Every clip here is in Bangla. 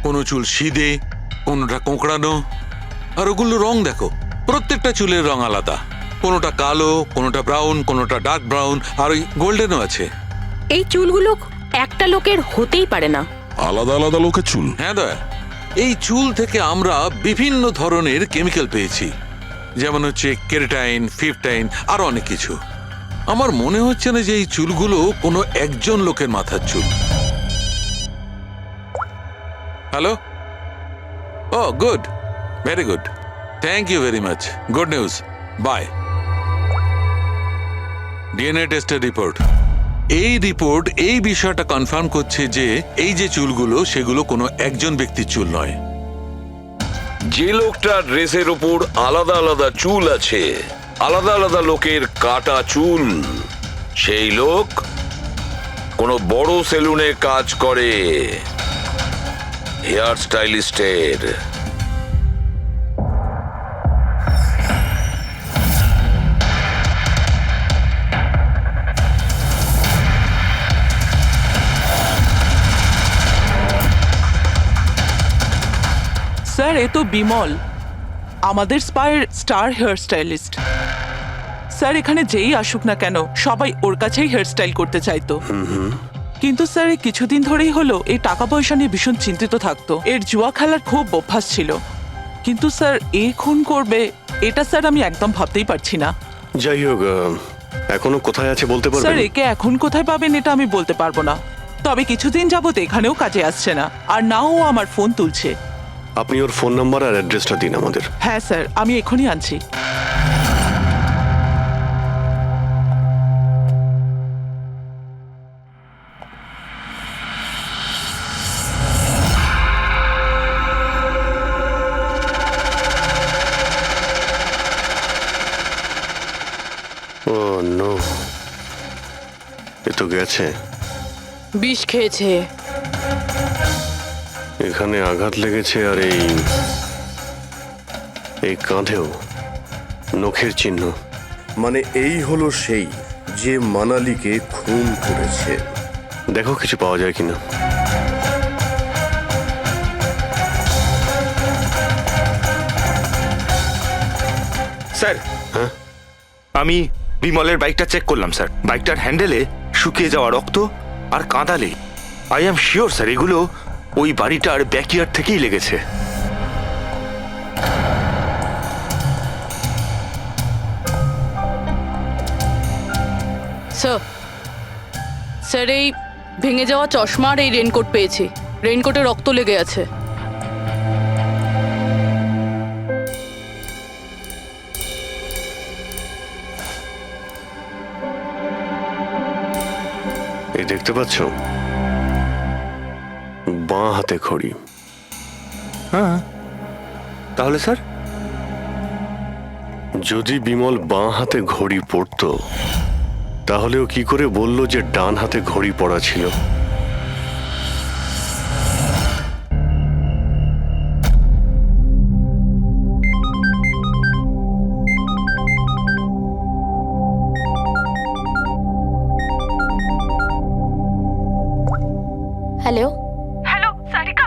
কোনো চুল সিধে, কোনোটা কোঁকড়ানো, আর ওগুলো রং দেখো, প্রত্যেকটা চুলের রং আলাদা। কোনোটা কালো, কোনোটা ব্রাউন, কোনোটা ডার্ক ব্রাউন, আর ওই গোল্ডেনও আছে। এই চুলগুলো একটা লোকের হতেই পারে না। আলাদা আলাদা লোকের চুল? হ্যাঁ দয়া, এই চুল থেকে আমরা বিভিন্ন ধরনের কেমিক্যাল পেয়েছি, যেমন হচ্ছে কেরাটিন, ফিফটাইন, আরো অনেক কিছু। আমার মনে হচ্ছে না যে এই চুলগুলো কোনো একজন লোকের মাথার চুল। Hello, oh good, very good, thank you very much, good news, bye. DNA টেস্টের রিপোর্ট, এই রিপোর্ট এই বিষয়টা কনফার্ম করছে যে এই যে চুলগুলো সেগুলো কোনো একজন ব্যক্তির চুল নয়। যে লোকটার ড্রেসের ওপর আলাদা আলাদা চুল আছে, আলাদা আলাদা লোকের কাটা চুল, সেই লোক কোনো বড় সেলুনে কাজ করে, হেয়ার স্টাইলিস্টের। স্যার, এ তো বিমল, আমাদের স্পায়ের স্টার হেয়ার স্টাইলিস্ট। স্যার, এখানে যেই আসুক না কেন সবাই ওর কাছেই হেয়ার স্টাইল করতে চাইতো। কিন্তু স্যার, এই কিছুদিন ধরেই হলো এই টাকা পয়সা নিয়ে ভীষণ চিন্তিত থাকতো। এর জুয়া খেলার খুব অভ্যাস ছিল। কিন্তু স্যার, এই খুন করবে এটা স্যার আমি একদম ভাবতেই পারছি না। যাই হোক, এখনো কোথায় আছে বলতে স্যার, পারবেন? একে এখন কোথায় পাবেন এটা আমি বলতে পারবো না, তবে কিছুদিন যাবত এখানেও কাজে আসছে না, আর না ও আমার ফোন তুলছে। আপনি ওর ফোন নাম্বার আর অ্যাড্রেসটা দিন আমাদের। হ্যাঁ স্যার, আমি এখনই আনছি। ও নো, এ তো গেছে। বিষ খেয়েছে। এখানে আঘাত লেগেছে, আর এই কাঁধেও নখের চিহ্ন। মানে এই হলো সেই যে মানালিকে খুন করেছে। দেখো কিছু পাওয়া যায় কিনা। স্যার, হ্যাঁ, আমি বিমলের বাইকটা চেক করলাম স্যার। বাইকটার হ্যান্ডেলে শুকিয়ে যাওয়া রক্ত আর কাঁদালে আই এম শিওর স্যার এগুলো ওই বাড়িটার ব্যাকইয়ার্ড থেকেই লেগেছে। স্যার, স্যার, এই ভেঙে যাওয়া চশমা আর এই রেনকোট পেয়েছি। রেনকোটে রক্ত লেগে আছে। এই দেখতে পাচ্ছ, বাঁ হাতে ঘড়ি। হ্যাঁ, তাহলে স্যার যদি বিমল বাঁ হাতে ঘড়ি পরতো, তাহলে ও কি করে বলল যে ডান হাতে ঘড়ি পরা ছিল? Hello hello Sarika,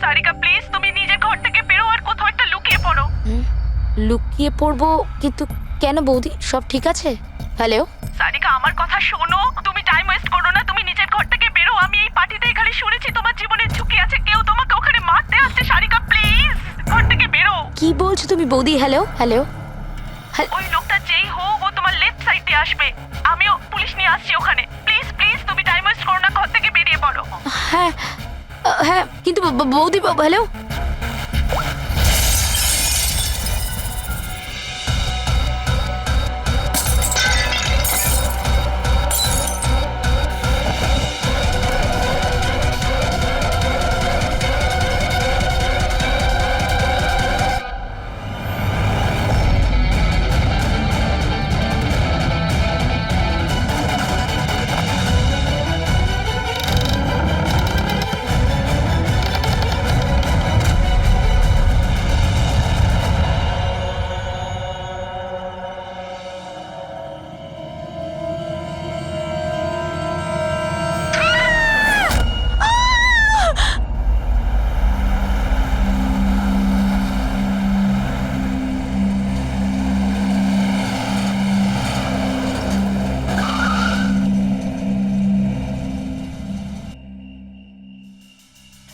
Sarika please তুমি নিজের ঘর থেকে বেরো আর কোথাও একটা লুকিয়ে পড়ো। লুকিয়ে পড়বো? কিন্তু কেন বৌদি, সব ঠিক আছে? হ্যালো সারিকা, আমার কথা শোনো, তুমি টাইম ওয়েস্ট করো না, তুমি নিজের ঘর থেকে বেরো। আমি এই পার্টিতে এখানে শুনেছি তোমার জীবনের ঝুঁকি আছে, কেউ তোমাকে ওখানে মারতে আসছে। সারিকা প্লিজ ঘর থেকে বেরো। কি বলছো তুমি বৌদি? হ্যালো হ্যালো, ওই লোকটা যেই হোক ও তোমার লেফট সাইড দিয়ে আসবে। আমিও পুলিশ নিয়ে আসছি ওখানে। প্লিজ প্লিজ তুমি টাইম ওয়েস্ট করো না, ঘর থেকে বেরিয়ে পড়ো। হ্যাঁ হ্যাঁ, কিন্তু বৌদি, হ্যালো।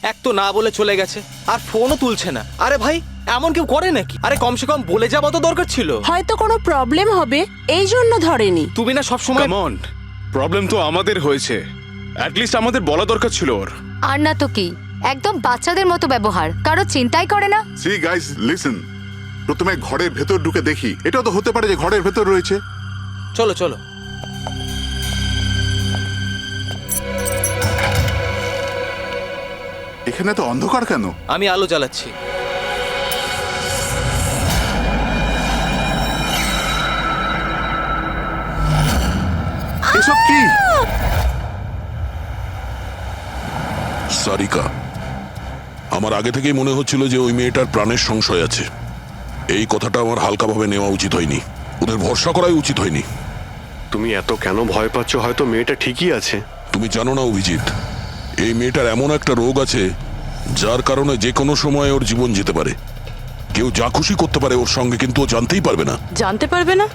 এক তো না বলে চলে গেছে, আর ফোনও তুলছে না। আরে ভাই, এমন কেউ করে নাকি? আরে কমসে কম বলে যাওয়া তো দরকার ছিল। হয়তো কোনো প্রবলেম হবে এই জন্য ধরেনি। তুমি না সবসময় কাম অন, প্রবলেম তো আমাদের হয়েছে, অ্যাটলিস্ট আমাদের বলা দরকার ছিল ওর। আর না তো কি, একদম বাচ্চাদের মতো ব্যবহার, কারো চিন্তাই করে না। সি গাইস লিসেন, প্রথমে ঘরের ভেতর ঢুকে দেখি। এটাও তো হতে পারে যে ঘরের ভেতর রয়েছে। চলো চলো। এখানে তো অন্ধকার কেন? আমি আলো জ্বালাচ্ছি। এসব কি? সারিকা, আমার আগে থেকেই মনে হচ্ছিল যে ওই মেয়েটার প্রাণের সংশয় আছে। এই কথাটা আমার হালকাভাবে নেওয়া উচিত হয়নি, ওদের ভরসা করাই উচিত হয়নি। তুমি এত কেন ভয় পাচ্ছ? হয়তো মেয়েটা ঠিকই আছে। তুমি জানো না অভিজিৎ, এই মেয়েটার এমন একটা রোগ আছে যার কারণে যে কোনো সময় ওর জীবন যেতে পারে। কেউ যা খুশি করতে পারে ওর সঙ্গে, কিন্তু ও জানতেই পারবে না। জানতে পারবে না?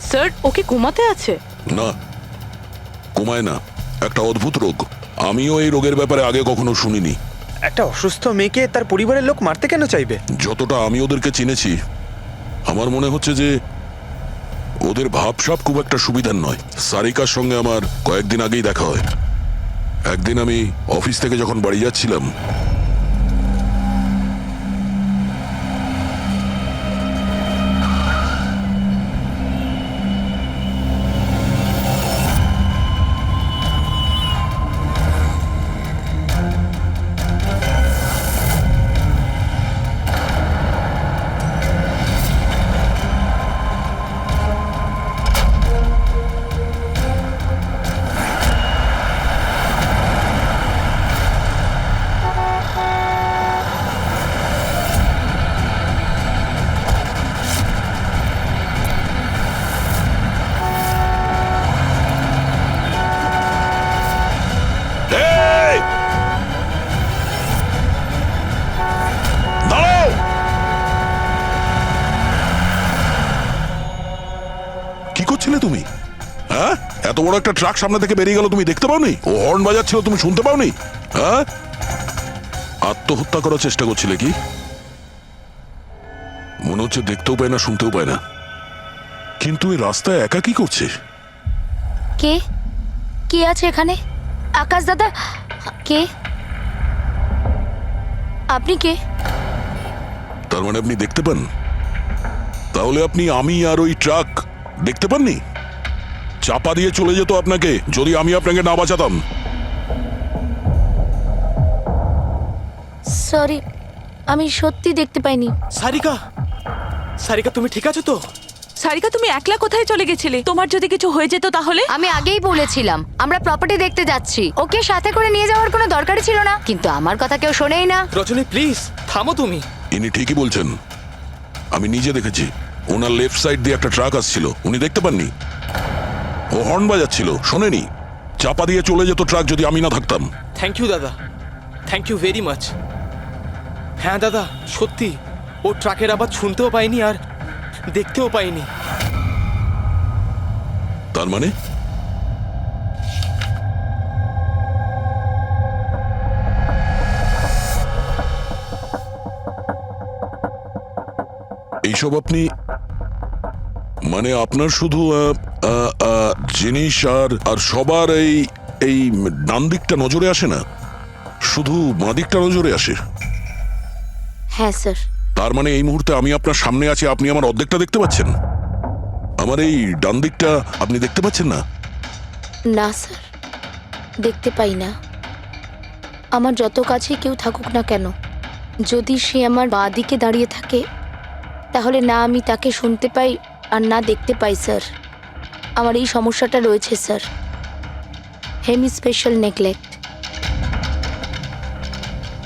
স্যার, ওকে ঘুমাতে আছে? না, কমায় না, একটা অদ্ভুত রোগ। আমিও এই রোগের ব্যাপারে আগে কখনো শুনিনি। একটা অসুস্থ মেয়েকে তার পরিবারের লোক মারতে কেন চাইবে? যতটা আমি ওদেরকে চিনেছি, আমার মনে হচ্ছে যে ওদের ভাবসাব খুব একটা সুবিধার নয়। সারিকার সঙ্গে আমার কয়েকদিন আগেই দেখা হয়। একদিন আমি অফিস থেকে যখন বাড়ি যাচ্ছিলাম, কি করছিলে তুমি? হ্যাঁ, এত বড় একটা ট্রাক সামনে থেকে বেরিয়ে গেল, তুমি দেখতে পাওনি? ও হর্ন বাজাচ্ছিল, তুমি শুনতে পাওনি? হ্যাঁ, আত্মহত্যা করার চেষ্টা করছিলে কি? মনে হচ্ছে দেখতেও পায় না, শুনতেও পায় না। কিন্তু এই রাস্তায় একা কি করছে? কে কে আছে এখানে? আকাশ দাদা, কে আপনি? কে? তার মানে আপনি দেখতে পান? তাহলে আপনি আমি আর ওই ট্রাক দেখতে পাননি? চাপা দিয়ে চলে যেত আপনাকে যদি আমি আপনাকে না বাঁচাতাম। সরি, আমি সত্যি দেখতে পাইনি। সারিকা, সারিকা তুমি ঠিক আছো তো? সারিকা, তুমি একলা কোথায় চলে গেছিলে? তোমার যদি কিছু হয়ে যেত তাহলে? আমি আগেই বলেছিলাম আমরা প্রপার্টি দেখতে যাচ্ছি, ওকে সাথে করে নিয়ে যাওয়ার কোনো দরকারই ছিল না, কিন্তু আমার কথা কেউ শোনেই না। রজনী প্লিজ থামো তুমি। ইনি ঠিকই বলছেন, আমি নিজে দেখেছি। ওনার লেফট সাইড দিয়ে একটা ট্রাক আসছিল, উনি দেখতে পাননি। ও হর্ন বাজাচ্ছিল, শোনেনি। চাপা দিয়ে চলে যেত ট্রাক যদি আমি না থাকতাম। থ্যাংক ইউ দাদা, থ্যাংক ইউ ভেরি মাচ। হ্যাঁ দাদা, সত্যি ও ট্রাকের আওয়াজ শুনতেও পাইনি আর দেখতেও পাইনি। তার মানে এইসব আপনি, মানে আপনার শুধু জিনিস আর সবার এই ডান দিকটা নজরে আসে না, শুধু বাঁ দিকটা নজরে আসে? হ্যাঁ স্যার। তার মানে এই মুহূর্তে আমি আপনার সামনে আছি, আপনি আমার অর্ধেকটা দেখতে পাচ্ছেন, আমার এই ডান দিকটা আপনি দেখতে পাচ্ছেন না? না স্যার, দেখতে পাই না। আমার যত কাছে কেউ থাকুক না কেন, যদি সে আমার বাঁ দিকে দাঁড়িয়ে থাকে তাহলে না আমি তাকে শুনতে পাই আর না দেখতে পাই স্যার। আমার এই সমস্যাটা রয়েছে স্যার, হেমি স্পেশাল নেগলেক্ট।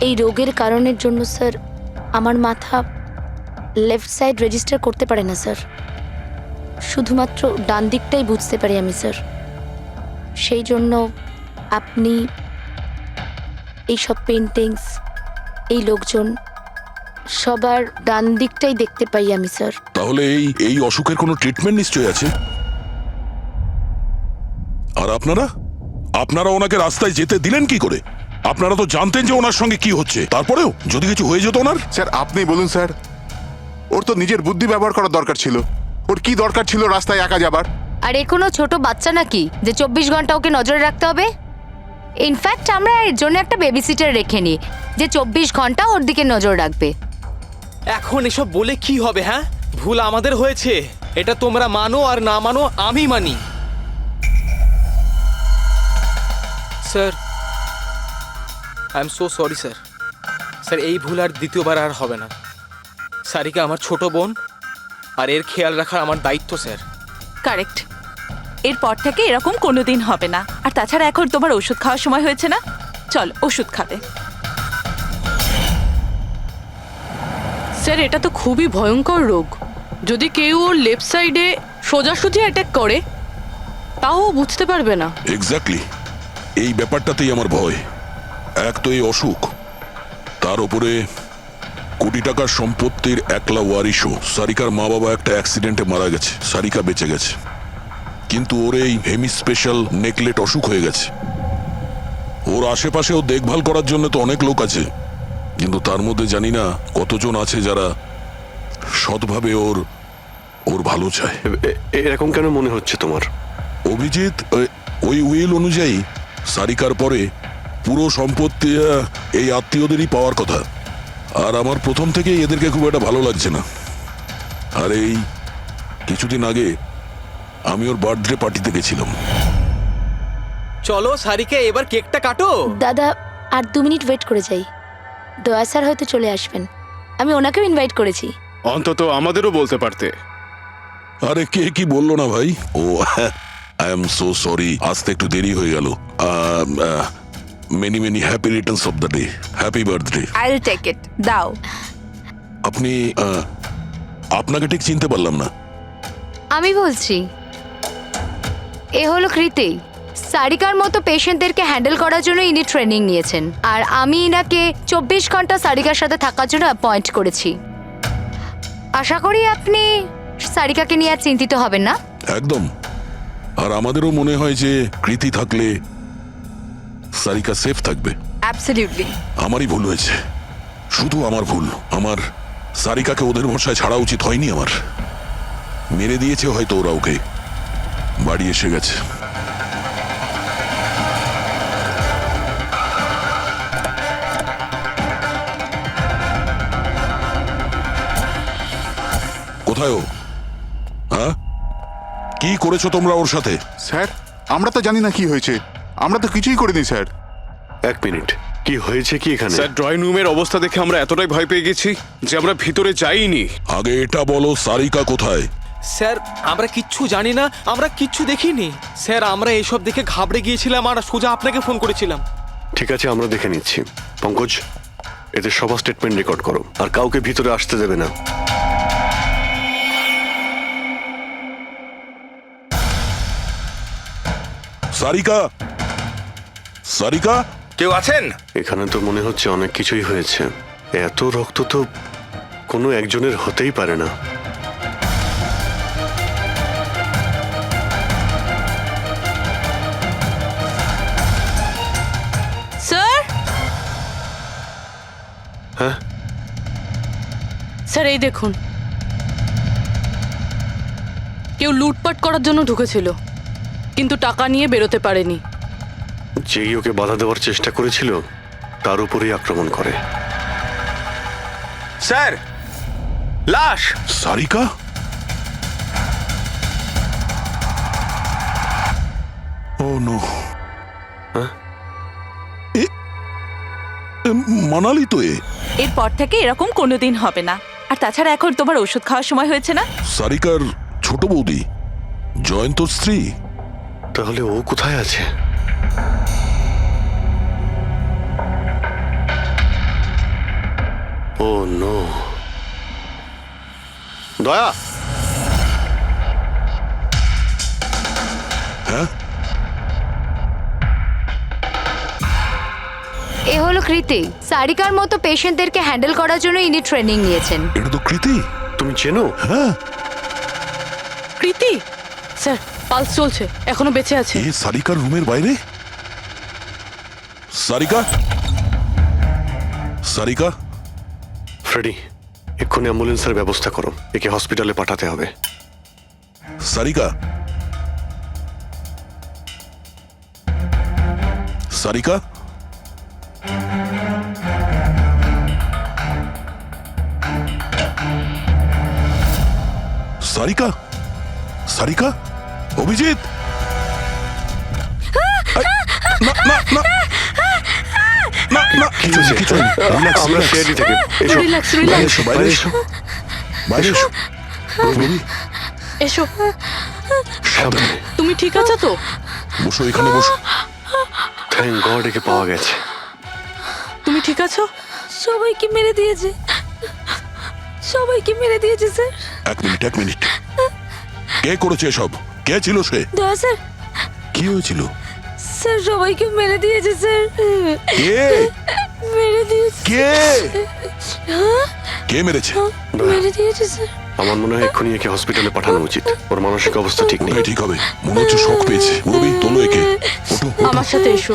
এই রোগের কারণের জন্য স্যার আমার মাথা লেফট সাইড রেজিস্টার করতে পারে না স্যার, শুধুমাত্র ডান দিকটাই বুঝতে পারি আমি স্যার। সেই জন্য আপনি এইসব পেন্টিংস, এই লোকজন, সবার ডান দিকটাই দেখতে পাই আমি স্যার। তাহলে এই অসুখের কোনো ট্রিটমেন্ট নিশ্চয়ই আছে। আর আপনারা ওনাকে রাস্তায় যেতে দিলেন কি করে? আপনারা তো জানতেন যে ওনার সঙ্গে কি হচ্ছে, তারপরেও যদি কিছু হয়ে যেত ওনার। স্যার আপনি বলুন স্যার, ওর তো নিজের বুদ্ধি ব্যবহার করার দরকার ছিল। ওর কি দরকার ছিল রাস্তায় একা যাবার? আর এ কোনো ছোট বাচ্চা নাকি যে 24 ঘন্টা ওকে নজরে রাখতে হবে? ইনফ্যাক্ট আমরা এর জন্য একটা বেবি সিটার রেখে নিই যে 24 ঘন্টা ওর দিকে নজর রাখবে। এখন এসব বলে কি হবে? হ্যাঁ, ভুল আমাদের হয়েছে, এটা তোমরা মানো আর না মানো আমি মানি। Sir, I am so sorry sir. Sir, এই ভুল আর দ্বিতীয়বার আর হবে না। সারিকা আমার ছোট বোন, আর এর খেয়াল রাখার আমার দায়িত্ব স্যার। কারেক্ট। এরপর থেকে এরকম কোনোদিন হবে না। আর তাছাড়া এখন তোমার ওষুধ খাওয়ার সময় হয়েছে না, চল ওষুধ খাবে। স্যার এটা তো খুবই ভয়ঙ্কর রোগ। যদি কেউ ওর লেফট সাইডে সোজাসুজি অ্যাটাক করে তাও ও বুঝতে পারবে না। এক্স্যাক্টলি, এই ব্যাপারটাতেই আমার ভয়। এক তো এই অসুখ, তার উপরে কোটি টাকার সম্পত্তির একলা ওয়ারিশও। সারিকার মা বাবা একটা অ্যাক্সিডেন্টে মারা গেছে, সারিকা বেঁচে গেছে, কিন্তু ওর এই হেমি স্পেশাল নেকলেট অসুখ হয়ে গেছে। ওর আশেপাশেও দেখভাল করার জন্য তো অনেক লোক আছে, কিন্তু তার মধ্যে জানি না কতজন আছে যারা সৎভাবে ওর ওর ভালো চায়। এরকম কেন মনে হচ্ছে তোমার? অভিজিৎ, ওই উইল অনুযায়ী সারিকার পরে পুরো সম্পত্তি এই আত্মীয়দেরই পাওয়ার কথা। আর আমার প্রথম থেকেই এদেরকে খুব একটা ভালো লাগছে না। আর এই কিছুদিন আগে আমি ওর বার্থডে পার্টিতে গেছিলাম। চলো সারিকা, এবার কেকটা কাটো। দাদা আর 2 মিনিট ওয়েট করে যাই, দয়া স্যার হয়তো চলে আসবেন। আমি ওনাকেও ইনভাইট করেছি। অন্তত আমাদেরও বলতে পারতে। আরে কে কি বললো না ভাই? Oh I am so sorry, আসতে একটু দেরি হয়ে গেল। Many many happy returns of the day, happy birthday. I will take it, দাও। আপনি আপনাকে ঠিক চিনতে পারলাম না। আমি বলছি, এ হলো কৃতি। সারিকার মতো পেশেন্টদেরকে হ্যান্ডেল করার জন্য ইনি ট্রেনিং নিয়েছেন, আর আমি ইনাকে 24 ঘন্টা সারিকার সাথে থাকার জন্য অ্যাপয়েন্ট করেছি। আশা করি আপনি সারিকাকে নিয়ে আর চিন্তিত হবেন না। একদম। আর আমাদেরও মনে হয় যে কৃতি থাকলে সারিকা সেফ থাকবে। অ্যাবসলিউটলি। আমারই ভুল হয়েছে, শুধু আমার ভুল। আমার সারিকাকে ওদের ভরসায় ছাড়া উচিত হয়নি আমার। মেরে দিয়েছে হয়তো ওরা ওকে। বাড়ি এসে গেছে। কোথায় ও? হ্যাঁ, কি করেছো তোমরা ওর সাথে? স্যার আমরা তো জানি না কি হয়েছে, আমরা তো কিছুই করিনি স্যার। এক মিনিট, কি হয়েছে কি এখানে? স্যার, ড্রয়িং রুমের অবস্থা দেখে আমরা এতটাই ভয় পেয়ে গেছি যে আমরা ভিতরে যাইনি। আগে এটা বলো, সারিকা কোথায়? স্যার, আমরা কিচ্ছু জানি না, আমরা কিচ্ছু দেখিনি। স্যার, আমরা এইসব দেখে ঘাবড়ে গিয়েছিলাম আর সোজা আপনাকে ফোন করেছিলাম। ঠিক আছে, আমরা দেখে নিচ্ছি। পঙ্কজ, এদের সবার স্টেটমেন্ট রেকর্ড করো, আর কাউকে ভিতরে আসতে দেবে না। সারিকা, সারিকা, কেউ আছেন এখানে? তো মনে হচ্ছে অনেক কিছুই হয়েছে। এত রক্ত তো কোনো একজনের হতেই পারে না। স্যার, হ্যাঁ স্যার এই দেখুন, কেউ লুটপাট করার জন্য ঢুকেছিল কিন্তু টাকা নিয়ে বেরোতে পারেনি। যেই ওকে বাধা দেওয়ার চেষ্টা করেছিল তার উপরেই আক্রমণ করে। স্যার, লাশ। সারিকা? ও নো। মানালি তো এরপর থেকে এরকম কোনোদিন হবে না। আর তাছাড়া এখন তোমার ওষুধ খাওয়ার সময় হয়েছে না। সারিকার ছোট বৌদি, জয়ন্ত স্ত্রী। তাহলে ও কোথায় আছে? ও নো। দয়া, হ্যাঁ, এ হলো কৃতি। সারিকার মতো পেশেন্টদেরকে হ্যান্ডেল করার জন্য ইনি ট্রেনিং নিয়েছেন। এটা তো কৃতি। তুমি চেনো? হ্যাঁ। কৃতি? স্যার, পালস চলছে, এখনো বেঁচে আছে। এ সারিকার রুমের বাইরে? সারিকা, সারিকা, ফ্রেডি, এক্ষুনি অ্যাম্বুলেন্সের ব্যবস্থা করো, একে হসপিটালে পাঠাতে হবে। সারিকা, সারিকা, সারিকা, সারিকা, অভিজিৎ, না না না না না, কি হয়েছে? কিছু হয়নি। Relax, আমরা relax. সিআইডি থেকে এসো, রিল্যাক্স বাইরে রিল্যাক্স এসো, বাইরে এসো, বাইরে এসো। রবি, এসো। সাবধানে। তুমি ঠিক আছো তো? বসো, এখানে বসো। থ্যাংক গড একে পাওয়া গেছে। তুমি ঠিক আছো? সবাইকে মেরে দিয়েছে, সবাইকে মেরে দিয়েছে স্যার। এক মিনিট, এক মিনিট। কে করেছে এসব? কে ছিল সে? দয়া স্যার, কি হয়েছিল? স্যার সবাইকে মেরে দিয়েছে স্যার, কে? মেরে দিয়েছে, কে? কে মেরেছে? মেরে দিয়েছে স্যার। আমার মনে হয় এক্ষুনি একে হসপিটালে পাঠানো উচিত, ওর মানসিক অবস্থা ঠিক নেই। ওটাই ঠিক হবে, মনে হচ্ছে শক পেয়েছে। রবি, তোলো একে। ওঠো, ওঠো। আমার সাথে এসো।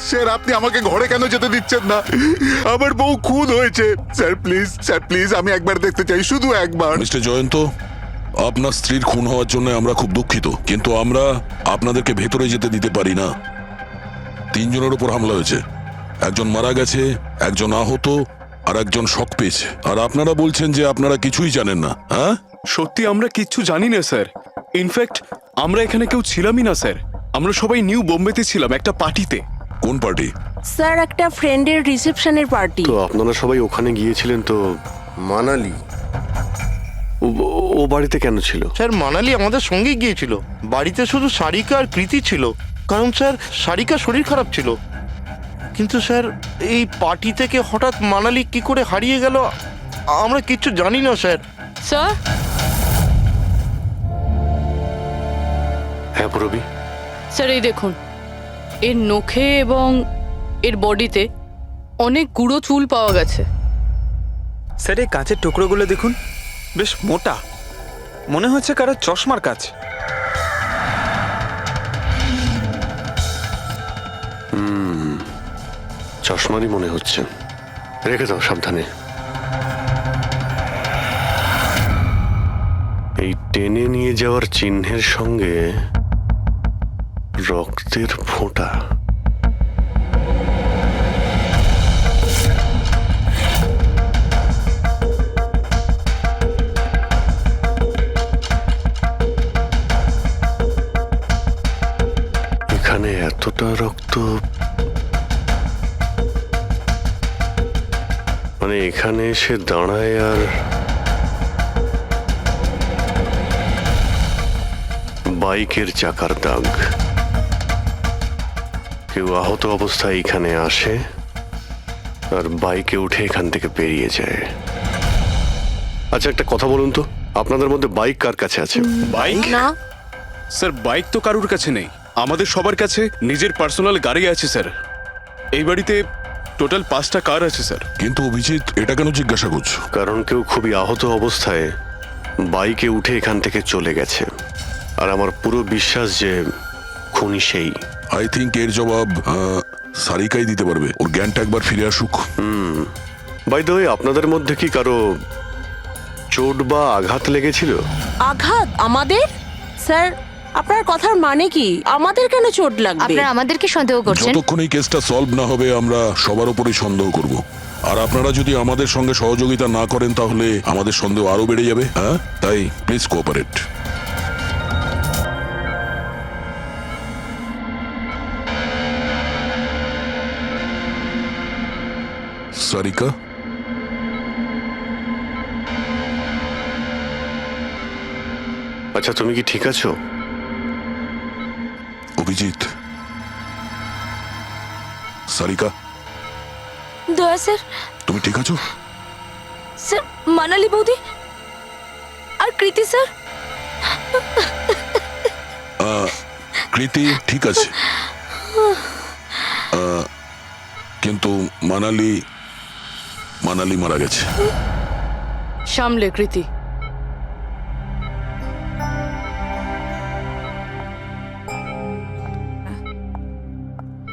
স্যার আপনি আমাকে ঘরে কেন যেতে দিচ্ছেন না? আমার বউ খুন হয়েছে। স্যার প্লিজ, স্যার প্লিজ, আমি একবার দেখতে চাই, শুধু একবার। মিস্টার জয়ন্ত, আপনার স্ত্রীর খুন হওয়ার জন্য আমরা খুব দুঃখিত, কিন্তু আমরা আপনাদেরকে ভেতরে যেতে দিতে পারি না। 3 জনের উপর হামলা হয়েছে, একজন মারা গেছে, একজন আহত, আর একজন শক পেয়েছে। আর আপনারা বলছেন যে আপনারা কিছুই জানেন না। হ্যাঁ, সত্যি আমরা কিচ্ছু জানি না স্যার। ইনফ্যাক্ট আমরা এখানে কেউ ছিলামই না স্যার। আমরা সবাই নিউ বোম্বেতে ছিলাম একটা পার্টিতে। কোন পার্টি? স্যার একটা ফ্রেন্ডের রিসেপশনের পার্টি। তো আপনারা সবাই ওখানে গিয়েছিলেন তো? মানালি, ও বাড়িতে কেন ছিল? স্যার মানালি আমাদের সঙ্গেই গিয়েছিল। বাড়িতে শুধু সারিকা আর কৃতি ছিল, কারণ স্যার সারিকা শরীর খারাপ ছিল। কিন্তু স্যার এই পার্টি থেকে হঠাৎ মানালি কি করে হারিয়ে গেল আমরা কিচ্ছু জানি না স্যার। স্যার, হ্যাঁ রবি, স্যার এই দেখুন, এর নখে এবং এর বডিতে অনেক গুঁড়ো চুল পাওয়া গেছে। স্যার এই কাঁচের টুকরোগুলো দেখুন, বেশ মোটা, মনে হচ্ছে কারো চশমার কাজ। চশমারই মনে হচ্ছে। রেখে দাও সাবধানে। এই টেনে নিয়ে যাওয়ার চিহ্নের সঙ্গে রক্তের ফোঁটা। এখানে এতটা রক্ত, মানে এখানে এসে দাঁড়ায় আর বাইকের চাকার দাগ। কেউ আহত অবস্থায় এখানে আসে আর বাইকে উঠে এখান থেকে বেরিয়ে যায়। আচ্ছা একটা কথা বলুন তো, আপনাদের মধ্যে বাইক কার কাছে আছে? বাইক? না স্যার বাইক তো কারুর কাছে নেই, আমাদের সবার কাছে নিজের পার্সোনাল গাড়ি আছে স্যার। এই বাড়িতে টোটাল 5টা কার আছে স্যার। কিন্তু অভিজিৎ, এটা কেন জিজ্ঞাসা করছো? কারণ কেউ খুবই আহত অবস্থায় বাইকে উঠে এখান থেকে চলে গেছে, আর আমার পুরো বিশ্বাস যে খুনি সেই। আই থিঙ্ক এর জবাব সারিকাই দিতে পারবে। ওর জ্ঞানটা একবার ফিরে আসুক। বাই দ্য ওয়ে, আপনাদের মধ্যে কি কারো চোট বা আঘাত লেগেছিল? আঘাত আমাদের? স্যার আপনার কথার মানে কি? আমাদের কেন চোট লাগবে? আপনারা আমাদেরকে সন্দেহ করছেন? যতক্ষণ এই কেসটা সলভ না হবে আমরা সবার উপরই সন্দেহ করব। আর আপনারা যদি আমাদের সঙ্গে সহযোগিতা না করেন তাহলে আমাদের সন্দেহ আরো বেড়ে যাবে। হ্যাঁ, তাই প্লিজ কোঅপারেট। সারিকা, আচ্ছা তুমি কি ঠিক আছো? অভিজিৎ, সারিকা, দয়া স্যার, তুমি ঠিক আছো? স্যার মানালি বৌদি আর কৃতি স্যার। কৃতি ঠিক আছে, কিন্তু মানালি মারা গেছে। সামলে কৃতি।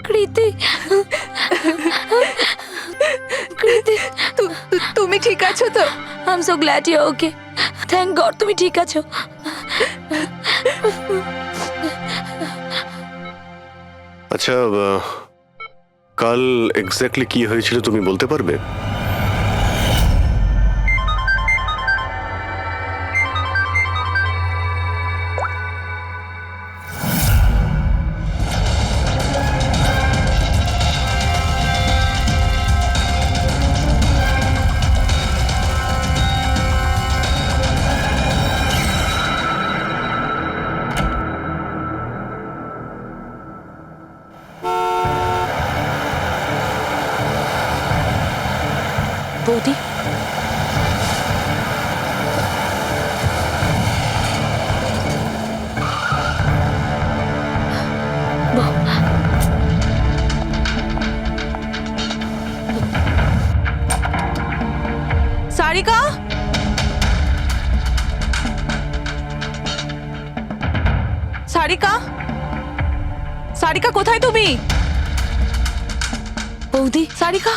কৃতি, কৃতি, তুমি ঠিক আছো তো? I am so glad you okay. Thank God তুমি ঠিক আছো। আচ্ছা, কাল এক্স্যাক্টলি কি হয়েছিল তুমি বলতে পারবে? বৌদি, সারিকা, সারিকা, সারিকা কোথায় তুমি? বৌদি, সারিকা,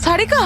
সারিকা,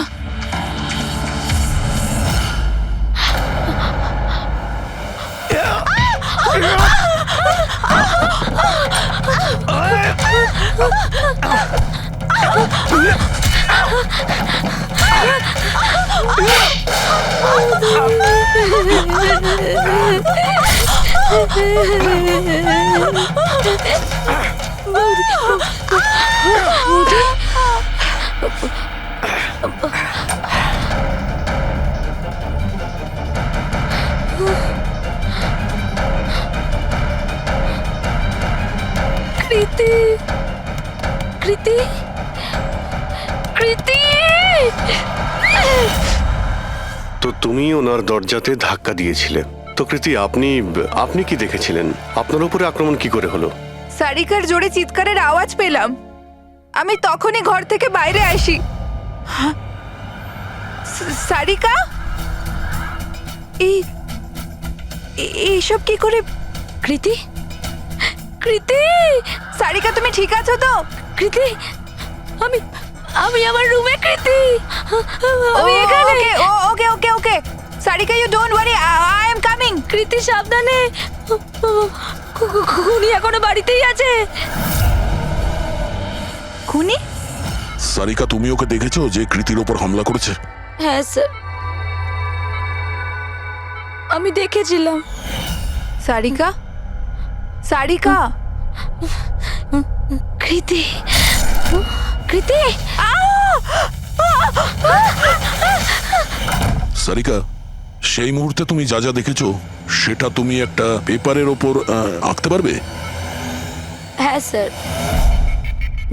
কৃতি, কৃতি, কৃতি। তো তুমি ওনার দরজাতে ধাক্কা দিয়েছিলে, তো কৃতি আপনি কি দেখেছিলেন? আপনার উপরে আক্রমণ কি করে হলো? সারিকার জোরে চিৎকারের আওয়াজ পেলাম, আমি তখনই ঘর থেকে বাইরে আসি। সারিকা, এইসব কি করে? কৃতি, কৃতি, সারিকা তুমি ঠিক আছো তো? কৃতি, আমি আমার রুমে। কৃতি, আমি আমি এখানে। এখানে। Okay okay okay Sarika, you don't worry, I am coming. Kriti সাবধানে, খুনি এখনো বাড়িতেই আছে। খুনি? সারিকা, তুমি ওকে দেখেছো যে কৃতির ওপর হামলা করেছে? হ্যাঁ স্যার, আমি দেখেছিলাম। সারিকা, সারিকা, কৃতি, কৃতি, সারিকা, সেই মুহূর্তে তুমি যা যা দেখেছো সেটা তুমি একটা পেপারের ওপর আঁকতে পারবে? হ্যাঁ স্যার,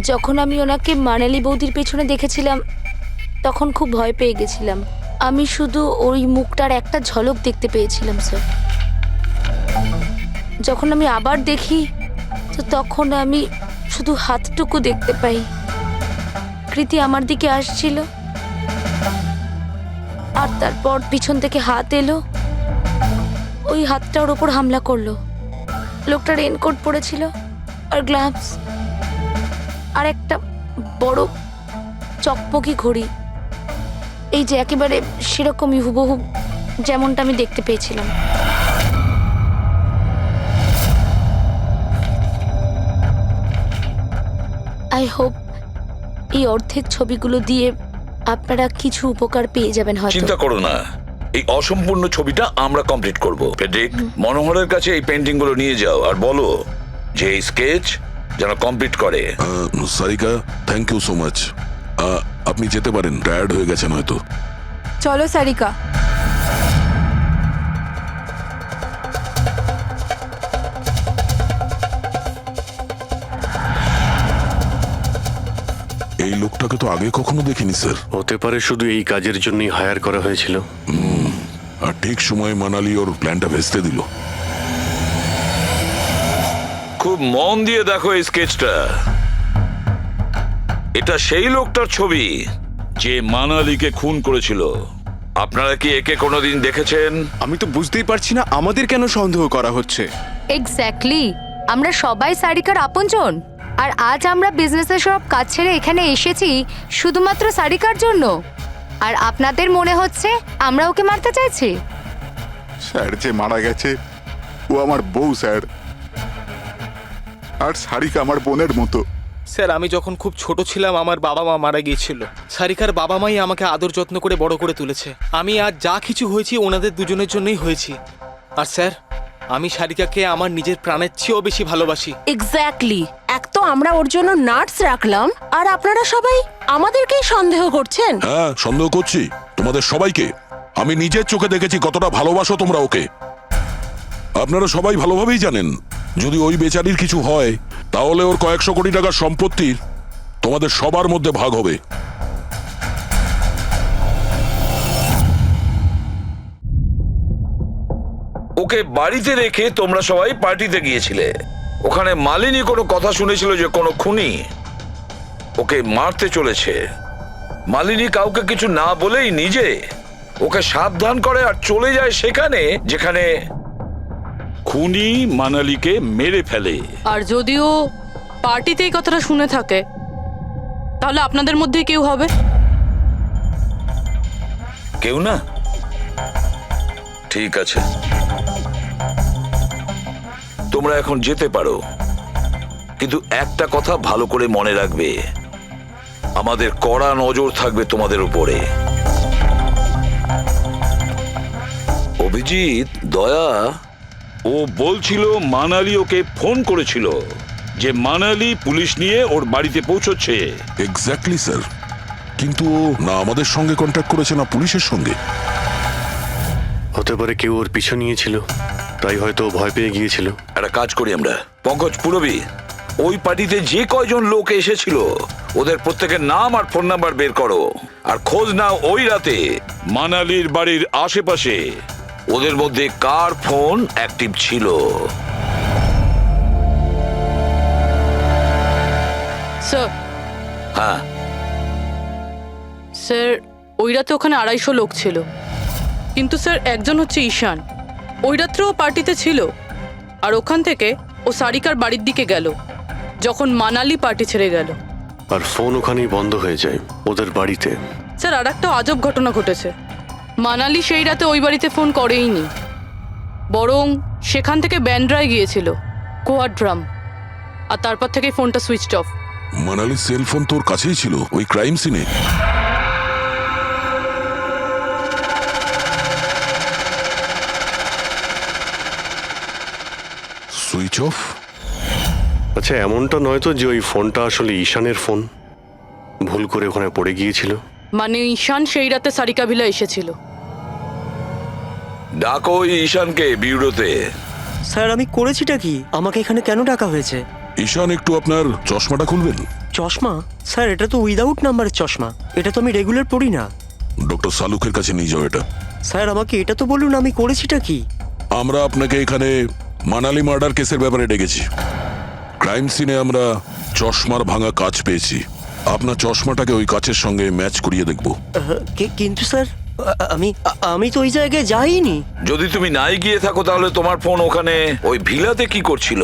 যখন আমি ওনাকে মানালি বৌদির পেছনে দেখেছিলাম তখন খুব ভয় পেয়ে গেছিলাম। আমি শুধু ওই মুখটার একটা ঝলক দেখতে পেয়েছিলাম স্যার। যখন আমি আবার দেখি তো তখন আমি শুধু হাতটুকু দেখতে পাই। কৃতি আমার দিকে আসছিল আর তারপর পিছন থেকে হাত এলো, ওই হাতটা ওর ওপর হামলা করলো। লোকটা রেনকোট পরেছিল আর গ্লাভস আর একটা বড় চকমকি ঘড়ি, এই যে একেবারে সেরকমই হুবহু যেমনটা আমি দেখতে পেয়েছিলাম। আই হোপ এই অর্ধেক ছবিগুলো দিয়ে আপনারা কিছু উপকার পেয়ে যাবেন হয়তো। চিন্তা করো না, এই অসম্পূর্ণ ছবিটা আমরা কমপ্লিট করব। ফেডরিক, মনোহরের কাছে এই পেন্টিং গুলো নিয়ে যাও আর বলো যে এই স্কেচ যেন কমপ্লিট করে। Sarika, thank you so much. আপনি যেতে পারেন, টায়ার্ড হয়ে গেছেন হয়তো। চলো সারিকা। এই লোকটাকে তো আগে কখনো দেখিনি স্যার। হতে পারে শুধু এই কাজের জন্যই হায়ার করা হয়েছিল। আর ঠিক সময়ে মানালি ওর প্ল্যানটা ভেস্তে দিল। খুব মন দিয়ে দেখো এই স্কেচটা। এটা সেই লোকটার ছবি যে মানালিকে খুন করেছিল। আপনারা কি একে কোনোদিন দেখেছেন? আমি তো বুঝতেই পারছি না আমাদের কেন সন্দেহ করা হচ্ছে। এক্স্যাক্টলি, আমরা সবাই সারিকার আপনজন, আর আজ আমরা বিজনেসের সব কাজ ছেড়ে এখানে এসেছি শুধুমাত্র সারিকার জন্য, আর আপনাদের মনে হচ্ছে আমরা ওকে মারতে চাইছি। স্যার যে মারা গেছে ও আমার বউ স্যার, আর সারিকা আমার বোনের মতো। স্যার আমি যখন খুব ছোট ছিলাম আমার বাবা মা মারা গিয়েছিল। সারিকার বাবা মাই আমাকে আদর যত্ন করে বড় করে তুলেছে। আমি আজ যা কিছু হয়েছি ওনাদের দুজনের জন্যই হয়েছি। আর স্যার আমি সারিকাকে আমার নিজের প্রাণের চেয়েও বেশি ভালোবাসি। এক্স্যাক্টলি, এক তো আমরা ওর জন্য নার্স রাখলাম, আর আপনারা সবাই আমাদেরকেই সন্দেহ করছেন। হ্যাঁ, সন্দেহ করছি তোমাদের সবাইকে। আমি নিজের চোখে দেখেছি কতটা ভালোবাসো তোমরা ওকে। আপনারা সবাই ভালোভাবেই জানেন যদি ওই বেচারির কিছু হয় তাহলে ওর কয়েকশো কোটি টাকার সম্পত্তির তোমাদের সবার মধ্যে ভাগ হবে। ওকে বাড়িতে রেখে তোমরা সবাই পার্টিতে গিয়েছিলে। ওখানে মালিনী কোনো কথা শুনেছিল যে কোনো খুনি ওকে মারতে চলেছে। মালিনী কাউকে কিছু না বলেই নিজে ওকে সাবধান করে আর চলে যায় সেখানে যেখানে খুনি মানালিকে মেরে ফেলে। আর যদিও পার্টিতে এই কথাটা শুনে থাকে তাহলে আপনাদের মধ্যে কেউ হবে? কেউ না? ঠিক আছে, তোমরা এখন যেতে পারো, কিন্তু একটা কথা ভালো করে মনে রাখবে, আমাদের কড়া নজর থাকবে তোমাদের উপরে। অভিজিৎ, দয়া, ও বলছিল মানালি ওকে ফোন করেছিল যে মানালি পুলিশ নিয়ে ওর বাড়িতে পৌঁছচ্ছে। এক্স্যাক্টলি স্যার, কিন্তু ও না আমাদের সঙ্গে কন্ট্যাক্ট করেছে না পুলিশের সঙ্গে। হতে পারে কেউ ওর পিছু নিয়েছিল, তাই হয়তো ও ভয় পেয়ে গিয়েছিল। একটা কাজ করি আমরা, পঙ্কজ পুরবী, ওই পার্টিতে যে কয়জন লোক এসেছিল ওদের প্রত্যেকের নাম আর ফোন নাম্বার বের করো, আর খোঁজ নাও ওই রাতে মানালির বাড়ির আশেপাশে ওদের মধ্যে কার ফোন অ্যাক্টিভ ছিল। স্যার, হ্যাঁ স্যার ওই রাতে ওখানে 250 লোক ছিল, কিন্তু স্যার একজন হচ্ছে ঈশান। ওই রাত্রেও পার্টিতে ছিল, আর ওখান থেকে ও সারিকার বাড়ির দিকে গেল যখন মানালি পার্টি ছেড়ে গেল। আর ফোন ওখানেই বন্ধ হয়ে যায় ওদের বাড়িতে। স্যার আর একটা আজব ঘটনা ঘটেছে। মানালি সেই রাতে ওই বাড়িতে ফোন করেইনি, বরং সেখান থেকে ব্যান্ড্রায় গিয়েছিল কোয়াড্রাম, আর তারপর থেকে ফোনটা সুইচড অফ। মানালির সেল ফোন তোর কাছেই ছিল ওই ক্রাইম সিনে। Switch off? আচ্ছা, এমনটা নয় তো যে ওই ফোনটা আসলে ঈশানের ফোন, ভুল করে ওখানে পড়ে গিয়েছিল? মানে ঈশান সেই রাতে সারিকা ভিলা এসেছিল। ডাকো ওই ঈশানকে বিউরোতে। স্যার আমি করেছিটা কি? আমাকে এখানে কেন ডাকা হয়েছে? ঈশান, একটু আপনার চশমাটা খুলবেন? চশমা? স্যার এটা তো উইদাউট নাম্বারের চশমা, এটা তো আমি রেগুলার পড়ি না। ডক্টর সালুকের কাছে নিয়ে যাও এটা। স্যার আমাকে এটা তো বলুন আমি করেছিটা কি? আমরা আপনাকে এখানে মানালি মার্ডার কেসের ব্যাপারে ডেকেছি। ক্রাইম সিনে আমরা চশমার ভাঙা কাঁচ পেয়েছি। আপনার চশমাটাকে ওই কাচের সঙ্গে ম্যাচ করিয়ে দেখব। কিন্তু স্যার আমি তো ওই জায়গায় যাইনি। যদি তুমি নাই গিয়ে থাকো তাহলে তোমার ফোন ওখানে ওই ভিলাতে কি করছিল?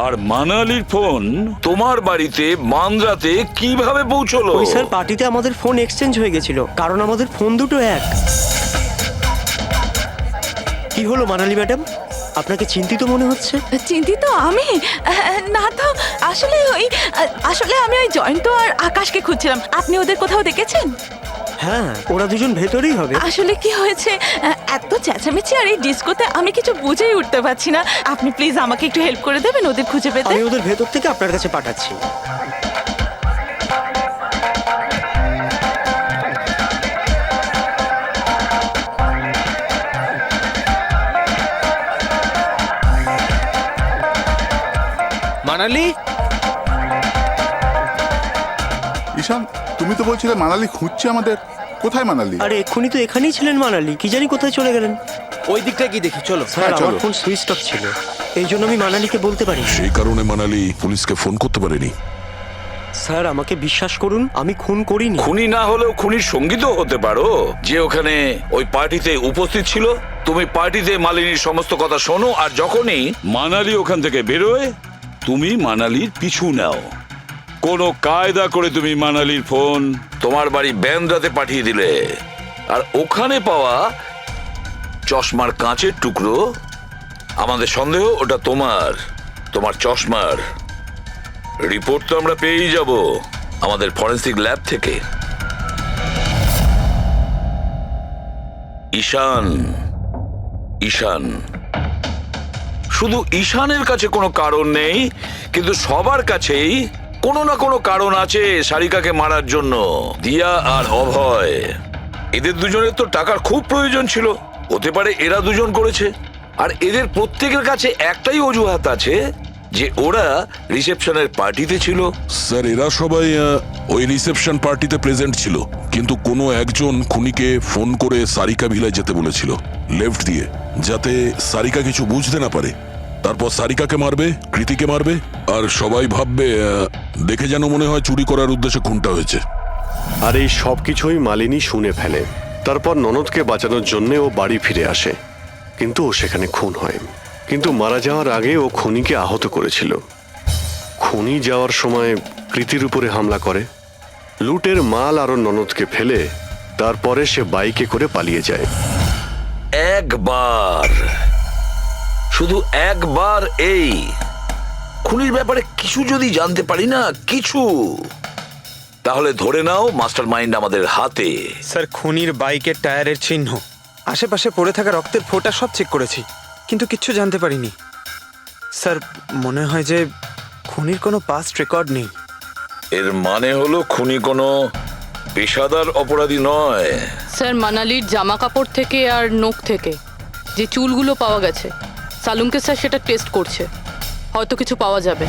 আর মানালির ফোন তোমার বাড়িতে মান্দ্রাতে কিভাবে পৌঁছলো? ওই স্যার পার্টিতে আমাদের ফোন এক্সচেঞ্জ হয়ে গেছিল, কারণ আমাদের ফোন দুটো এক। কি হলো মানালি ম্যাডাম, আপনাকে চিন্তিত মনে হচ্ছে? চিন্তিত আমি? না তো, আসলে আমি ওই জয়ন্ত আর আকাশকে খুঁজছিলাম। আপনি ওদের কোথাও দেখেছেন? হ্যাঁ, ওরা দুজন ভেতরেই হবে। আসলে কি হয়েছে, এত চেঁচামেচি আর এই ডিস্কোতে আমি কিছু বুঝেই উঠতে পারছি না। আপনি প্লিজ আমাকে একটু হেল্প করে দেবেন ওদের খুঁজে পেতে? আমি ওদের ভেতর থেকে আপনার কাছে পাঠাচ্ছি। মানালি? ঈশান, তুমি তো বলছিলে মানালি খুঁজছে আমাদের। কোথায় মানালি? আরে এক্ষুনি তো এখানেই ছিলেন মানালি, কি জানি কোথায় চলে গেলেন। ওই দিকটা কি দেখি, চলো। স্যার আমার ফোন সুইচ অফ ছিল, এই জন্য আমি মানালিকে বলতে পারি। সেই কারণে মানালি পুলিশকে ফোন করতে পারেনি। স্যার আমাকে বিশ্বাস করুন, আমি খুন করিনি। খুনি না হলেও খুনির সঙ্গী তো হতে পারো, যে ওখানে ওই পার্টিতে উপস্থিত ছিল। তুমি পার্টিতে মালিনীর সমস্ত কথা শোনো, আর যখনই মানালি ওখান থেকে বেরোয় তুমি মানালির পিছু নাও। কোনো কায়দা করে তুমি মানালির ফোন তোমার বাড়ি ব্যান্দ্রাতে পাঠিয়ে দিলে, আর ওখানে পাওয়া চশমার কাঁচের টুকরো, আমাদের সন্দেহ ওটা তোমার চশমার রিপোর্ট তো আমরা পেয়েই যাব আমাদের ফরেন্সিক ল্যাব থেকে। ঈশান শুধু ঈশানের কাছে কোনো কারণ নেই, কিন্তু সবার কাছেই কোনো না কোনো কারণ আছে সারিকাকে মারার জন্য। দিয়া আর অভয়, এদের দুজনের তো টাকার খুব প্রয়োজন ছিল, হতে পারে এরা দুজন করেছে। আর এদের প্রত্যেকের কাছে একটাই অজুহাত আছে যে ওরা রিসেপশনের পার্টিতে ছিল। স্যার এরা সবাই ওই রিসেপশন পার্টিতে প্রেজেন্ট ছিল, কিন্তু কোনো একজন খুনিকে ফোন করে সারিকা ভিলায় যেতে বলেছিল লেফট দিয়ে, যাতে সারিকা কিছু বুঝতে না পারে। তারপর সারিকাকে মারবে, কৃতিকে মারবে, আর সবাই ভাববে দেখে যেন মনে হয় চুরি করার উদ্দেশ্যে খুনটা হয়েছে। আর এই সব কিছুই মালিনী শুনে ফেলে। তারপর ননদকে বাঁচানোর জন্য ও বাড়ি ফিরে আসে, কিন্তু ও সেখানে খুন হয়। কিন্তু মারা যাওয়ার আগে ও খুনিকে আহত করেছিল। খুনি যাওয়ার সময় কৃতির উপরে হামলা করে, লুটের মাল আর ওর ননদকে ফেলে তারপরে সে বাইকে করে পালিয়ে যায়। শুধু একবার এই খুনির ব্যাপারে কিছু যদি জানতে পারি না, কিছু, তাহলে ধরে নাও মাস্টার মাইন্ড আমাদের হাতে। স্যার খুনির বাইকের টায়ারের চিহ্ন, আশেপাশে পড়ে থাকা রক্তের ফোঁটা সব চেক করেছি, কিন্তু কিচ্ছু জানতে পারিনি। স্যার মনে হয় যে খুনির কোনো পাস্ট রেকর্ড নেই। এর মানে হলো খুনি কোনো পেশাদার অপরাধী নয়। স্যার মানালির জামা কাপড় থেকে আর নখ থেকে যে চুলগুলো পাওয়া গেছে, সালুমকে স্যার সেটা টেস্ট করছে, হয়তো কিছু পাওয়া যাবে।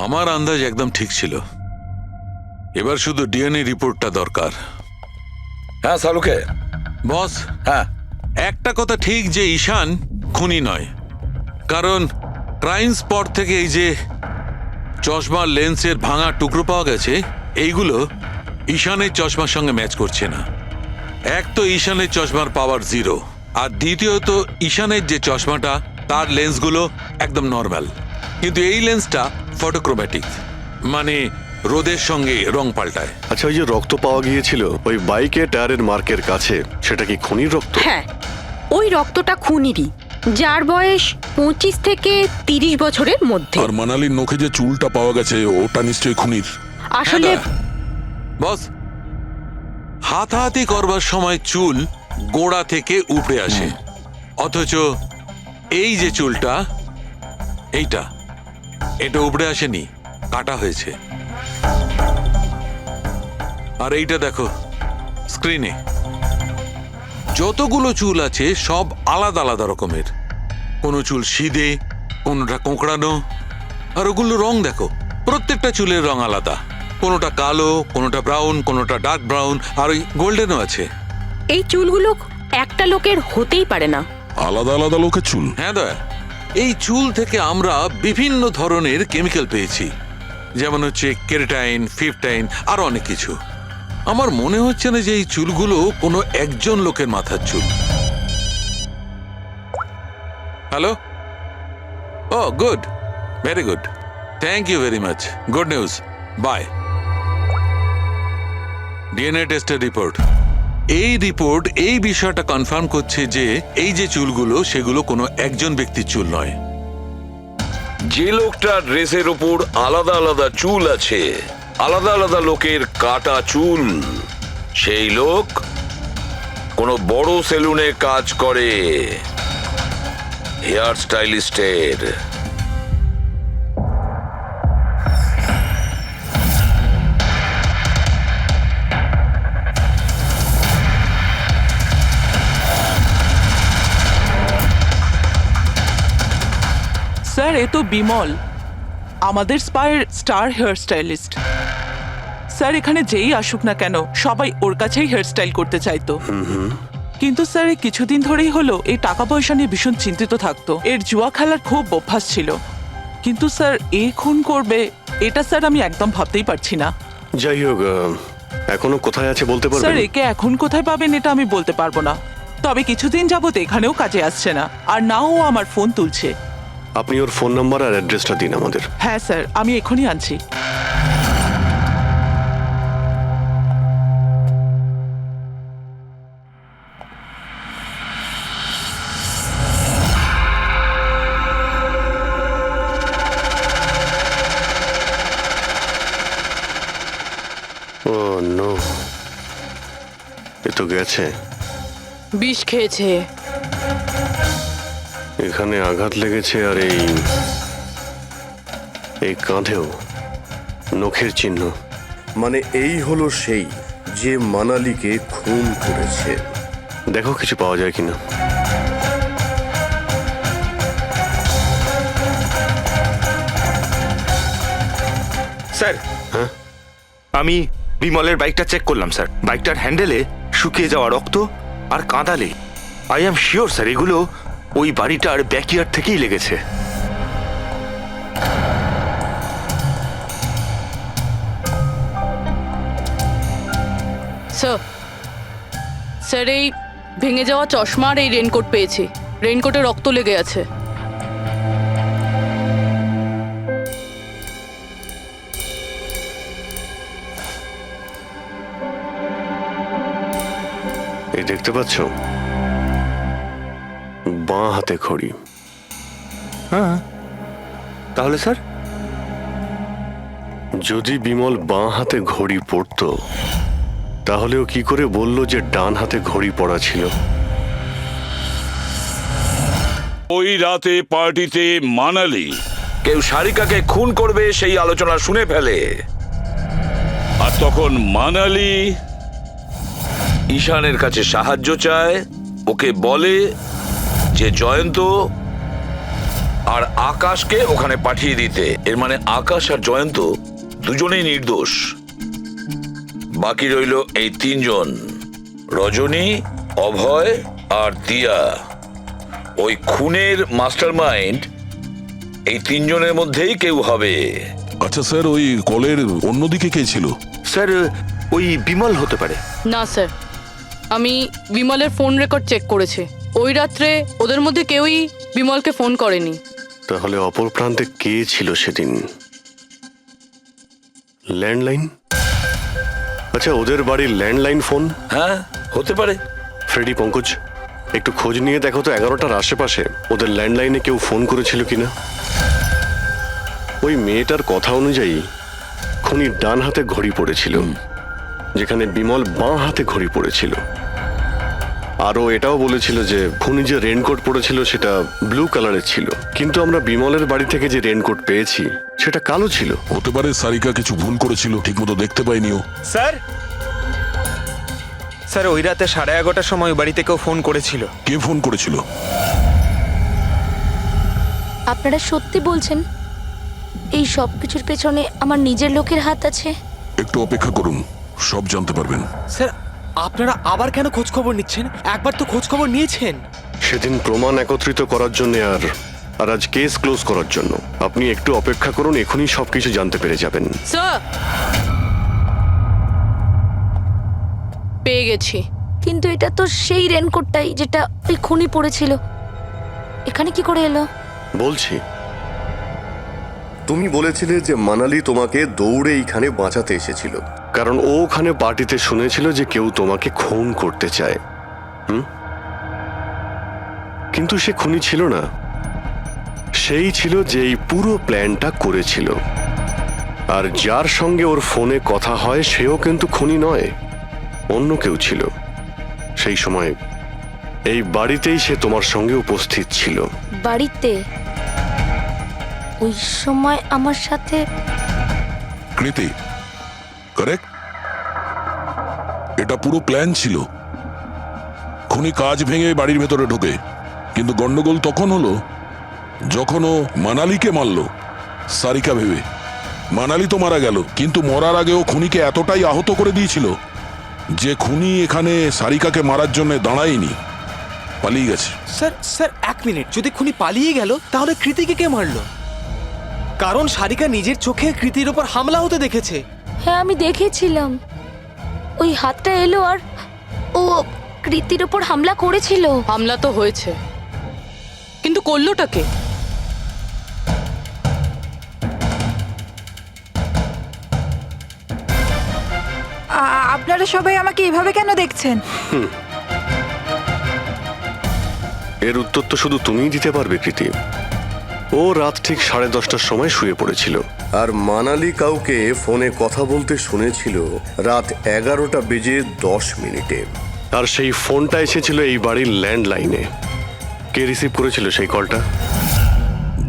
আমার আন্দাজ একদম ঠিক ছিল। এবার শুধু ডিএনএ রিপোর্টটা দরকার। হ্যাঁ সালুকে বস, হ্যাঁ একটা কথা ঠিক যে ঈশান খুনি নয়, কারণ ক্রাইম স্পট থেকে এই যে চশমার লেন্সের ভাঙা টুকরো পাওয়া গেছে, এইগুলো ঈশানের চশমার সঙ্গে ম্যাচ করছে না। এক তো ঈশানের চশমার পাওয়ার 0, আর দ্বিতীয়ত ঈশানের যে চশমাটা তার লেন্সগুলো একদম নর্মাল, কিন্তু এই লেন্সটা ফটোক্রোম্যাটিক, মানে রোদের সঙ্গে রং পাল্টায়। আচ্ছা, ওই যে রক্ত পাওয়া গিয়েছিল ওই বাইকে টায়ারের মার্কের কাছে, সেটা কি খুনির রক্ত? হ্যাঁ, ওই রক্তটা খুনিরই, যার বয়স 25 থেকে 30 বছরের মধ্যে। আর মানালির নখে যে চুলটা পাওয়া গেছে ওটা নিশ্চয়ই খুনির। আসলে বস, হাতাহাতি করবার সময় চুল গোড়া থেকে উপড়ে আসে, অথচ এই যে চুলটা, এটা উপড়ে আসেনি, কাটা হয়েছে। আর এইটা দেখো স্ক্রিনে, যতগুলো চুল আছে সব আলাদা আলাদা রকমের। কোনো চুল সিধে, কোনোটা কোঁকড়ানো, আর ওগুলো রং দেখো, প্রত্যেকটা চুলের রং আলাদা, কোনোটা কালো, কোনোটা ব্রাউন, কোনোটা ডার্ক ব্রাউন, আর ওই গোল্ডেনও আছে। এই চুলগুলো একটা লোকের হতেই পারে না, আলাদা আলাদা লোকের চুল। হ্যাঁ দয়া, এই চুল থেকে আমরা বিভিন্ন ধরনের কেমিক্যাল পেয়েছি, যেমন হচ্ছে কেরাটিন, ফিফটাইন, আর অনেক কিছু। আমার মনে হচ্ছে না যে এই চুলগুলো কোনো একজন লোকের মাথার চুল। Hello, oh good, very good, thank you very much, good news, bye. DNA টেস্টের রিপোর্ট, এই রিপোর্ট এই বিষয়টা কনফার্ম করছে যে এই যে চুলগুলো সেগুলো কোনো একজন ব্যক্তির চুল নয়। যে লোকটার ড্রেসের ওপর আলাদা আলাদা চুল আছে, আলাদা আলাদা লোকের কাটা চুল, সেই লোক কোনো বড় সেলুনে কাজ করে, হেয়ার স্টাইলিস্টের। স্যার এ তো বিমল, আমাদের স্পায়ের স্টার হেয়ার স্টাইলিস্ট। স্যার এখানে যেই আসুক না কেন সবাই ওর কাছেই হেয়ার স্টাইল করতে চাইতো। কিন্তু স্যার এই কিছুদিন ধরেই হলো এই টাকা পয়সা নিয়ে ভীষণ চিন্তিত থাকতো। এর জুয়া খেলার খুব অভ্যাস ছিল। কিন্তু স্যার এই খুন করবে এটা স্যার আমি একদম ভাবতেই পারছি না। যাই হোক, এখনো কোথায় আছে বলতে স্যার পারবেন? একে এখন কোথায় পাবেন এটা আমি বলতে পারবো না, তবে কিছুদিন যাবত এখানেও কাজে আসছে না, আর নাও ও আমার ফোন তুলছে। আপনি ওর ফোন নাম্বার আর অ্যাড্রেসটা দিন আমাদের। হ্যাঁ স্যার, আমি এখনই আনছি। ও নো, এ তো গেছে। বিষ খেয়েছে। এখানে আঘাত লেগেছে আর এই কাঁধেও নখের চিহ্ন। মানে এই হলো সেই যে মানালিকে খুন করেছে। দেখো কিছু পাওয়া যায় কিনা। স্যার, হ্যাঁ, আমি বিমলের বাইকটা চেক করলাম স্যার। বাইকটার হ্যান্ডেলে শুকিয়ে যাওয়া রক্ত আর কাঁদালে আই এম শিওর স্যার এগুলো ওই বাড়িটার ব্যাকইয়ার্ড থেকেই লেগেছে। স্যার, স্যার এই ভেঙে যাওয়া চশমা আর এই রেনকোট পেয়েছি। রেনকোটে রক্ত লেগে আছে। এই দেখতে পাচ্ছ, বাঁ হাতে ঘড়ি। হ্যাঁ, তাহলে স্যার যদি বিমল বাঁ হাতে ঘড়ি পরতো তাহলে ও কি করে বলল যে ডান হাতে ঘড়ি পরা ছিল? ওই রাতে পার্টিতে মানালি কেউ সারিকাকে খুন করবে সেই আলোচনা শুনে ফেলে, আর তখন মানালি ঈশানের কাছে সাহায্য চায়। ওকে বলে যে জয়ন্ত আর আকাশকে ওখানে পাঠিয়ে দিতে। এর মানে আকাশ আর জয়ন্ত দুজনেই নির্দোষ। বাকি রইল এই তিনজন, রজনী, অভয় আর দিয়া। ওই খুনের মাস্টারমাইন্ড এই তিনজনের মধ্যেই কেউ হবে। আচ্ছা স্যার, ওই কলের অন্যদিকে কে ছিল? স্যার ওই বিমল হতে পারে। না স্যার, আমি বিমলের ফোন রেকর্ড চেক করেছি। ওই রাত্রে ওদের মধ্যে কেউই বিমলকে ফোন করেনি। তাহলে অপর প্রান্তে কে ছিল সেদিন? ল্যান্ডলাইন? আচ্ছা, ওদের বাড়ির ল্যান্ডলাইন ফোন? হ্যাঁ, হতে পারে। ফ্রেডি, পঙ্কজ, একটু খোঁজ নিয়ে দেখো তো 11টার আশেপাশে ওদের ল্যান্ডলাইনে কেউ ফোন করেছিল কিনা। ওই মেয়েটার কথা অনুযায়ী খুনি ডান হাতে ঘড়ি পড়েছিল, যেখানে বিমল বাঁ হাতে ঘড়ি পড়েছিল। আরও এটাও বলেছিল যে খুনি যে রেনকোট পরেছিল সেটা ব্লু কালারের ছিল, কিন্তু আমরা বিমলের বাড়ি থেকে যে রেনকোট পেয়েছি সেটা কালো ছিল। হতে পারে সারিকা কিছু ভুল করেছিল, ঠিকমতো দেখতে পাইনিও। স্যার, স্যার ওই রাতে 11:30টার সময় ওই বাড়িতে কেউ ফোন করেছিল। কে ফোন করেছিল? আপনারা সত্যি বলছেন এই সব কিছুর পেছনে আমার নিজের লোকের হাত আছে? একটু অপেক্ষা করুন, সব জানতে পারবেন। স্যার, আপনারা আবার কেন খোঁজ খবর নিচ্ছেন? একবার তো খোঁজ খবর নিয়েছেন। সেদিন প্রমাণ একত্রিত করার জন্য আর আজ কেস ক্লোজ করার জন্য। আপনি একটু অপেক্ষা করুন, এখনই সবকিছু জানতে পেরে যাবেন। স্যার, পেয়ে গেছি। কিন্তু এটা তো সেই রেনকোটটাই যেটা ওই খুনি পড়েছিল। এখানে কি করে এলো? বলছি, তুমি বলেছিলে যে মানালি তোমাকে দৌড়ে এইখানে বাঁচাতে এসেছিল। কারণ ও ওখানে পার্টিতে শুনেছিল যে কেউ তোমাকে খুন করতে চায়। কিন্তু সে খুনি ছিল না, সেই ছিল যে এই পুরো প্ল্যানটা করেছিল। আর যার সঙ্গে ওর ফোনে কথা হয় সেও কিন্তু খুনি নয়, অন্য কেউ ছিল। সেই সময় এই বাড়িতেই সে তোমার সঙ্গে উপস্থিত ছিল। বাড়িতে? ওই সময় আমার সাথে কৃতি, কারেক্ট? এটা পুরো প্ল্যান ছিল। খুনি কাজ ভেঙে বাড়ির ভেতরে ঢোকে, কিন্তু গন্ডগোল তখন হলো যখন ও মানালিকে মারল সারিকা ভেবে। মানালি তো মারা গেল, কিন্তু মরার আগে ও খুনিকে এতটাই আহত করে দিয়েছিল যে খুনি এখানে সারিকাকে মারার জন্য দাঁড়ায়নি, পালিয়ে গেছে। স্যার স্যার এক মিনিট, যদি খুনি পালিয়ে গেল তাহলে কৃতিকে কে মারলো? কারণ সারিকা নিজের চোখে কৃতির ওপর হামলা হতে দেখেছে। হ্যাঁ, আমি দেখেছিলাম ওই হাতটা এলো আর ও কৃতির ওপর হামলা করেছিল। হামলা তো হয়েছে, কিন্তু করলোটা কে? আপনারা সবাই আমাকে এভাবে কেন দেখছেন? এর উত্তর তো শুধু তুমিই দিতে পারবে কৃতি। ও রাত ঠিক 10:30টার সময় শুয়ে পড়েছিল। আর মানালি কাউকে ফোনে কথা বলতে শুনেছিল রাত 11:10 আর সেই ফোনটা এসেছিল এই বাড়ির ল্যান্ডলাইনে। কে রিসিভ করেছিল সেই কলটা?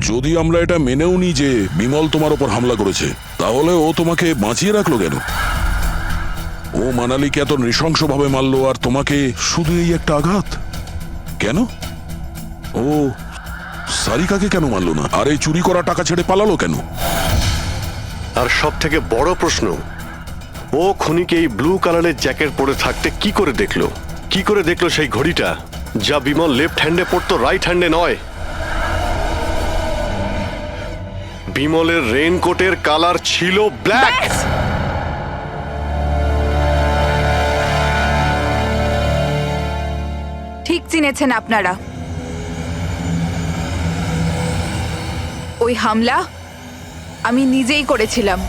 যদি আমরা এটা মেনেও নিই যে বিমল তোমার ওপর হামলা করেছে, তাহলে ও তোমাকে বাঁচিয়ে রাখলো কেন? ও মানালিকে এত নৃশংসভাবে মারলো, আর তোমাকে শুধু এই একটা আঘাত কেন? ও সারিকাকে কেন মারলো না? আর এই চুরি করা টাকা ছেড়ে পালালো কেন? আর সব থেকে বড় প্রশ্ন, ও খুনিকে এই ব্লু কালারের জ্যাকেট পরে থাকতে কি করে দেখলো? কি করে দেখলো সেই ঘড়িটা যা বিমল লেফট হ্যান্ডে পড়তো, রাইট হ্যান্ডে নয়? বিমলের রেইনকোটের কালার ছিল ব্ল্যাক। ঠিক চিনেছেন আপনারা। ওই হামলা আমি নিজেই করেছিলাম।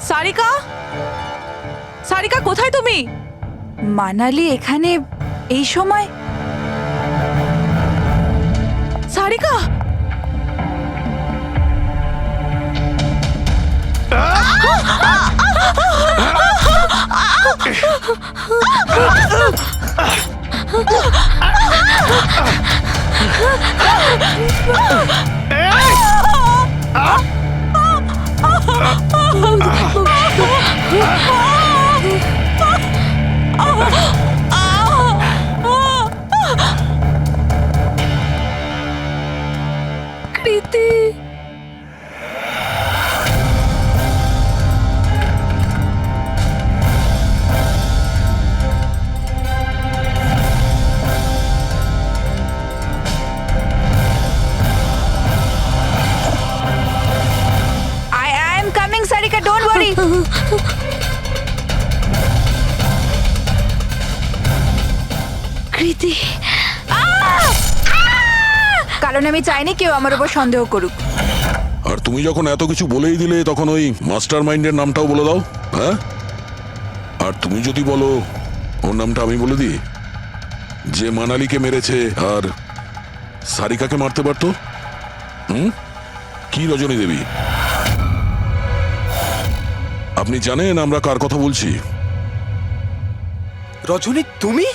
সারিকা, সারিকা কোথায় তুমি? মানালি এখানে এই সময়? সারিকা, কৃতি, I am coming, Sarika, don't worry. কৃতি, কারণ আমি চাইনি কেউ আমার উপর সন্দেহ করুক। আর তুমি যখন এত কিছু বলেই দিলে, তখন ওই মাস্টার মাইন্ডের নামটাও বলে দাও। হ্যাঁ, আর তুমি যদি বলো ওর নামটা আমি বলে দিই, যে মানালিকে মেরেছে আর সারিকাকে মারতে পারতো। কি রজনী দেবী, আপনি জানেন আমরা কার কথা বলছি? রজনী, তুমি?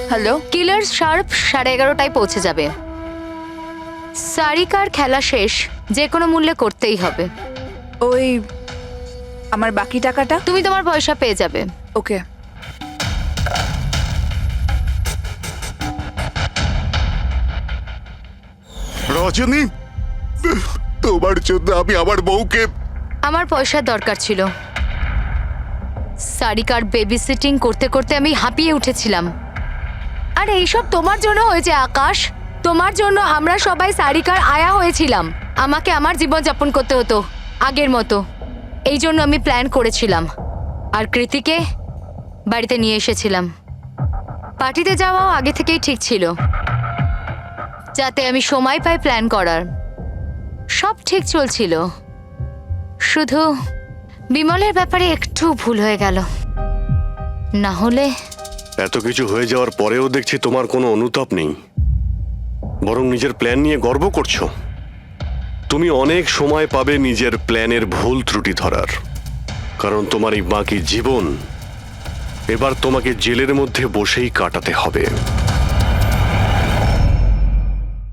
হ্যালো, কিলার শার্প 11:30টায় পৌঁছে যাবে। সারিকার খেলা শেষ, যে কোনো মূল্যে করতেই হবে। ওই আমার বাকি টাকাটা? তুমি তোমার পয়সা পেয়ে যাবে। ওকে। রজনী, তোমার জন্য আমি আমার বউকে... আমার পয়সার দরকার ছিল। সারিকার বেবি সিটিং করতে করতে আমি হাঁপিয়ে উঠেছিলাম। আর এইসব তোমার জন্য হয়েছে আকাশ। তোমার জন্য আমরা সবাই সারিকার আয়া হয়েছিলাম। আমাকে আমার জীবন যাপন করতে হতো আগের মতো। এই জন্য আমি প্ল্যান করেছিলাম আর কৃতিকে বাড়িতে নিয়ে এসেছিলাম। পার্টিতে যাওয়াও আগে থেকেই ঠিক ছিল, যাতে আমি সময় পাই প্ল্যান করার। সব ঠিক চলছিল, শুধু বিমলের ব্যাপারে একটু ভুল হয়ে গেল। না হলে... এত কিছু হয়ে যাওয়ার পরেও দেখছি তোমার কোনো অনুতাপ নেই, বরং নিজের প্ল্যান নিয়ে গর্ব করছো। তুমি অনেক সময় পাবে নিজের প্ল্যানের ভুল ত্রুটি ধরার, কারণ তোমার এই বাকি জীবন এবার তোমাকে জেলের মধ্যে বসেই কাটাতে হবে।